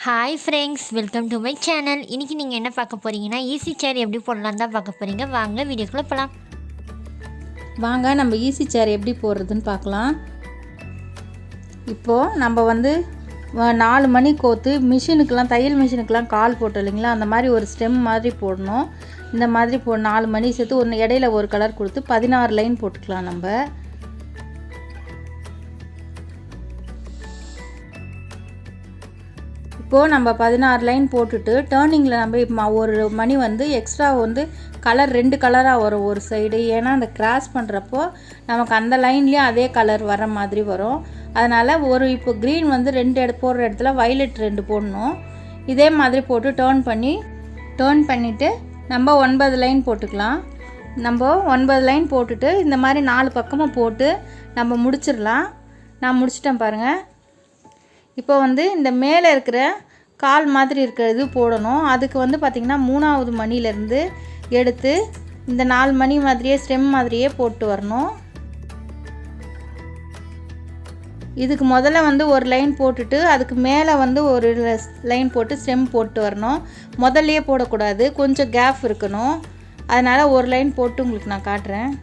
Hi friends, welcome to my channel. இன்றைக்கி நீங்கள் என்ன பார்க்க போகிறீங்கன்னா ஈஸி சேர் எப்படி போடலாம் தான் பார்க்க போகிறீங்க. வாங்க வீடியோக்குள்ளே போகலாம். வாங்க நம்ம ஈஸி சேர் எப்படி போடுறதுன்னு பார்க்கலாம். இப்போது நம்ம 4 மணி கோத்து மிஷினுக்கெலாம் தையல் மிஷினுக்கெலாம் கால் போட்டோம் இல்லைங்களா, அந்த மாதிரி ஒரு ஸ்டெம் மாதிரி போடணும். இந்த மாதிரி 4 மணி சேர்த்து ஒன்று இடையில ஒரு கலர் கொடுத்து 16 லைன் போட்டுக்கலாம். நம்ம இப்போது நம்ம 16 லைன் போட்டுட்டு டேர்னிங்கில் நம்ம ஒரு மணி எக்ஸ்ட்ரா கலர் 2 கலராக வரும் ஒரு சைடு. ஏன்னா அந்த கிராஸ் பண்ணுறப்போ நமக்கு அந்த லைன்லேயும் அதே கலர் வர மாதிரி வரும். அதனால் இப்போ க்ரீன் 2 போடுற இடத்துல வைலட் 2 போடணும். இதே மாதிரி போட்டு டேர்ன் பண்ணிவிட்டு நம்ம 9 லைன் போட்டுக்கலாம். நம்ம 9 லைன் போட்டுட்டு இந்த மாதிரி 4 பக்கமும் போட்டு நம்ம முடிச்சிடலாம். நான் முடிச்சிட்டேன் பாருங்கள். இப்போ இந்த மேலே இருக்கிற கால் மாதிரி இருக்கிறது போடணும். அதுக்கு பார்த்திங்கன்னா 3வது மணிலேருந்து எடுத்து இந்த 4 மணி மாதிரியே ஸ்டெம் மாதிரியே போட்டு வரணும். இதுக்கு முதல்ல ஒரு லைன் போட்டுட்டு அதுக்கு மேலே ஒரு லைன் போட்டு ஸ்டெம் போட்டு வரணும். முதல்லையே போடக்கூடாது, கொஞ்சம் கேப் இருக்கணும். அதனால் ஒரு லைன் போட்டு உங்களுக்கு நான் காட்டுறேன்.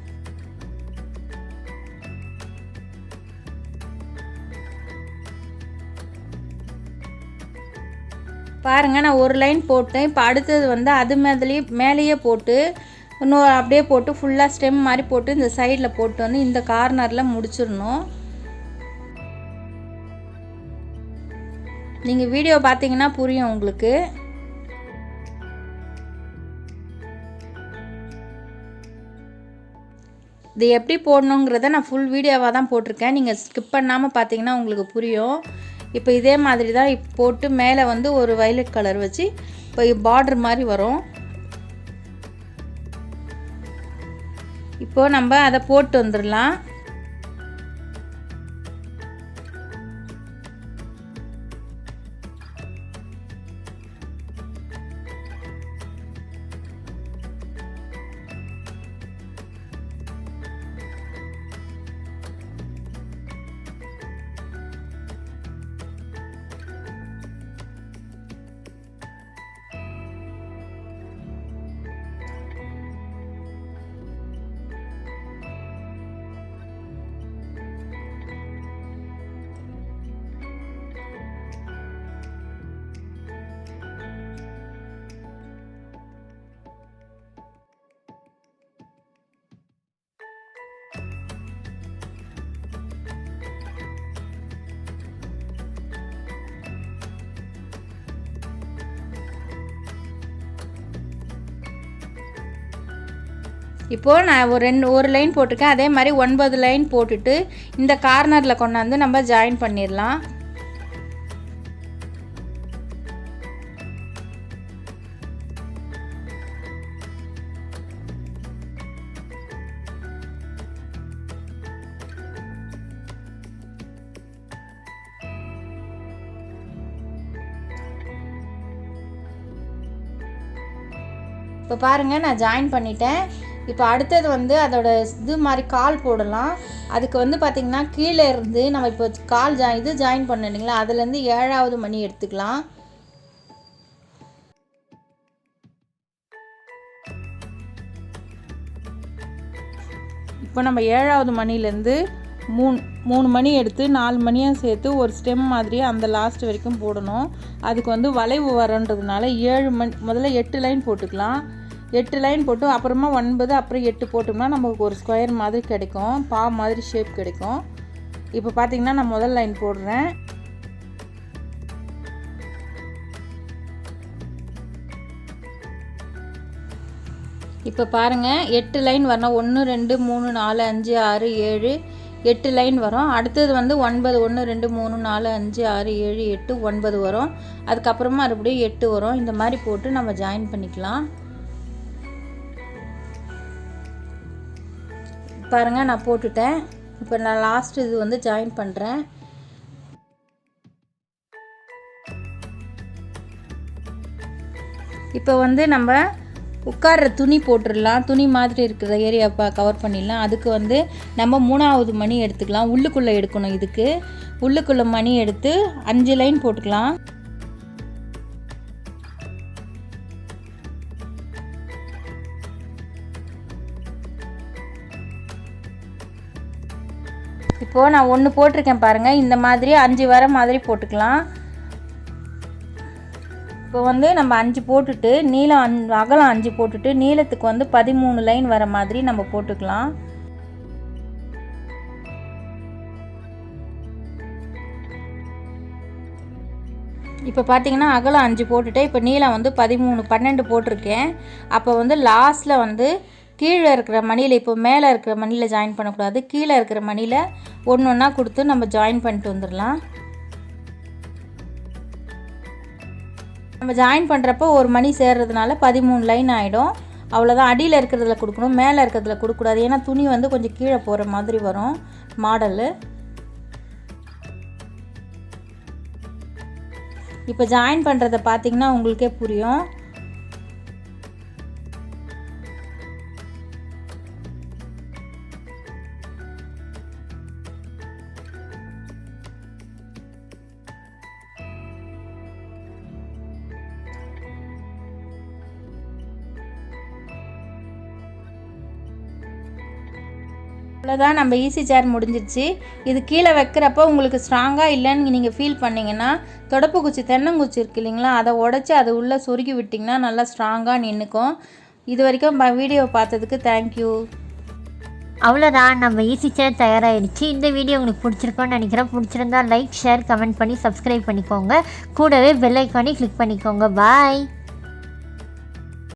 பாருங்கள், நான் ஒரு லைன் போட்டேன். இப்போ அடுத்தது அது மேலேயே போட்டு இன்னும் அப்படியே போட்டு ஃபுல்லாக ஸ்டெம் மாதிரி போட்டு இந்த சைடில் போட்டு இந்த கார்னரில் முடிச்சிடணும். நீங்கள் வீடியோ பார்த்தீங்கன்னா புரியும் உங்களுக்கு. இது எப்படி போடணுங்கிறத நான் ஃபுல் வீடியோவாக தான் போட்டிருக்கேன். நீங்கள் ஸ்கிப் பண்ணாமல் பார்த்தீங்கன்னா உங்களுக்கு புரியும். இப்போ இதே மாதிரி தான் போட்டு மேலே ஒரு வயலட் கலர் வச்சு இப்போ பார்டர் மாதிரி வரும். இப்போது நம்ம அதை போட்டு வந்துடலாம். இப்போது நான் ஒரு லைன் போட்டிருக்கேன். அதே மாதிரி 9 லைன் போட்டுட்டு இந்த கார்னரில் கொண்டாந்து நம்ம ஜாயின் பண்ணிடலாம். இப்போ பாருங்கள், நான் ஜாயின் பண்ணிட்டேன். இப்போ அடுத்தது அதோட இது மாதிரி கால் போடலாம். அதுக்கு பார்த்திங்கன்னா கீழே இருந்து நம்ம இப்போ கால் ஜாயின் பண்ணிங்களா, அதுலேருந்து 7வது மணி எடுத்துக்கலாம். இப்போ நம்ம 7வது மணிலேருந்து 3 மணி எடுத்து 4 மணியாக சேர்த்து ஒரு ஸ்டெம் மாதிரியே அந்த லாஸ்ட் வரைக்கும் போடணும். அதுக்கு வளைவு வரன்றதுனால 7 மணி முதல்ல 8 லைன் போட்டுக்கலாம். 8 லைன் போட்டு அப்புறமா 9 அப்புறம் 8 போட்டோம்னா நமக்கு ஒரு ஸ்கொயர் மாதிரி கிடைக்கும், பா மாதிரி ஷேப் கிடைக்கும். இப்போ பார்த்திங்கன்னா நான் முதல் லைன் போடுறேன். இப்போ பாருங்கள், 8 லைன் வரணும். 1 2 3 4 5 6 7 8 லைன் வரும். அடுத்தது 9 1 2 3 4 5 6 7 8 9 வரும். அதுக்கப்புறமா மறுபடியும் 8 வரும். இந்த மாதிரி போட்டு நம்ம ஜாயின் பண்ணிக்கலாம். பாருங்கள், நான் போட்டுட்டேன். இப்போ நான் லாஸ்ட் இது ஜாயின் பண்ணுறேன். இப்போ நம்ம உட்கார்ற துணி போட்டுடலாம். துணி மாதிரி இருக்கிற ஏரியா கவர் பண்ணிடலாம். அதுக்கு நம்ம 3வது மணி எடுத்துக்கலாம். உள்ளுக்குள்ளே எடுக்கணும். இதுக்கு உள்ளுக்குள்ளே மணி எடுத்து 5 லைன் போட்டுக்கலாம். இப்போது நான் ஒன்று போட்டிருக்கேன் பாருங்கள், இந்த மாதிரி 5 வர மாதிரி போட்டுக்கலாம். இப்போ வந்து நம்ம 5 போட்டுட்டு நீளம் அகலம் 5 போட்டுட்டு நீளத்துக்கு வந்து 13 லைன் வர மாதிரி நம்ம போட்டுக்கலாம். இப்போ பார்த்தீங்கன்னா அகலம் 5 போட்டுட்டு இப்போ நீளம் வந்து 12 போட்டிருக்கேன். அப்போ வந்து லாஸ்ட்டில் வந்து கீழே இருக்கிற மணியில், இப்போ மேலே இருக்கிற மணியில் ஜாயின் பண்ணக்கூடாது, கீழே இருக்கிற மணியில் ஒன்று ஒன்றா கொடுத்து நம்ம ஜாயின் பண்ணிட்டு வந்துடலாம். நம்ம ஜாயின் பண்ணுறப்போ ஒரு மணி சேர்றதுனால 13 லைன் ஆகிடும். அவ்வளோதான். அடியில் இருக்கிறதுல கொடுக்கணும், மேலே இருக்கிறதுல கொடுக்கக்கூடாது. ஏன்னா துணி வந்து கொஞ்சம் கீழே போகிற மாதிரி வரும் மாடலு. இப்போ ஜாயின் பண்ணுறதை பார்த்திங்கன்னா உங்களுக்கே புரியும். அவ்வளோதான், நம்ம ஈஸி சேர் முடிஞ்சிருச்சு. இது கீழே வைக்கிறப்போ உங்களுக்கு ஸ்ட்ராங்காக இல்லைன்னு நீங்கள் ஃபீல் பண்ணிங்கன்னா தொடப்பு குச்சி, தென்னங்குச்சி இருக்குது இல்லைங்களா, அதை உடச்சி அதை உள்ளே சொருகி விட்டிங்கன்னா நல்லா ஸ்ட்ராங்காக நின்றுக்கும். இது வரைக்கும் வீடியோ பார்த்ததுக்கு தேங்க்யூ. அவ்வளோதான், நம்ம ஈஸி சேர் தயாராகிடுச்சு. இந்த வீடியோ உங்களுக்கு பிடிச்சிருக்கோன்னு நினைக்கிறேன். பிடிச்சிருந்தா லைக், ஷேர், கமெண்ட் பண்ணி சப்ஸ்கிரைப் பண்ணிக்கோங்க. கூடவே பெல் ஐக்கானே கிளிக் பண்ணிக்கோங்க. பாய்.